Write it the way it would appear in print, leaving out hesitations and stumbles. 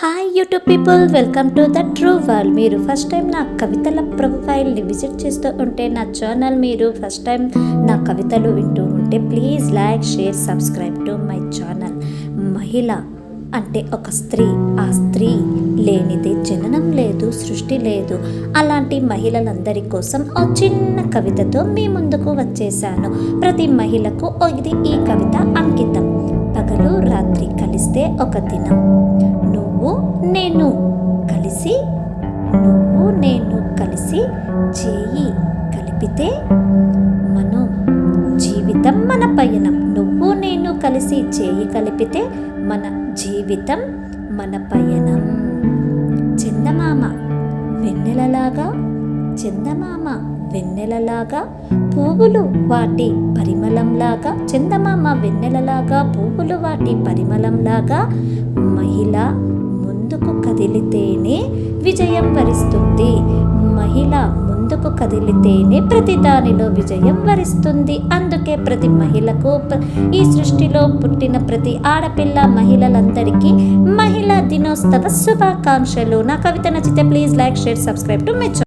Hi YouTube people, welcome to the true world. మీరు first time నా కవితల ప్రొఫైల్ని visit చేస్తూ ఉంటే, నా ఛానల్ మీరు ఫస్ట్ టైం నా కవితలు వింటూ ఉంటే please like, share, subscribe to my channel. మహిళ అంటే ఒక స్త్రీ. ఆ స్త్రీ లేనిదే జననం లేదు, సృష్టి లేదు. అలాంటి మహిళలందరి కోసం ఓ చిన్న కవితతో మీ ముందుకు వచ్చేసాను. ప్రతి మహిళకు ఇది ఈ కవిత అంకితం. పగలు రాత్రి కలిస్తే ఒక దినం, నువ్వు నేను కలిసి చేయి కలిపితే మనం జీవితం మన పయనం. నువ్వు నేను కలిసి చేయి కలిపితే మన జీవితం మన పయనం. చందమామ వెన్నెలలాగా పువ్వులు వాటి పరిమళంలాగా, చందమామ వెన్నెలలాగా పువ్వులు వాటి పరిమళంలాగా, మహిళ ముందుకు కదిలితేనే విజయం వరిస్తుంది. మహిళ ముందుకు కదిలితేనే ప్రతి దానిలో విజయం వరిస్తుంది. అందుకే ప్రతి మహిళకు, ఈ సృష్టిలో పుట్టిన ప్రతి ఆడపిల్ల మహిళలందరికీ మహిళా దినోత్సవ శుభాకాంక్షలు. నా కవిత నచ్చితే please like, share, subscribe to my channel.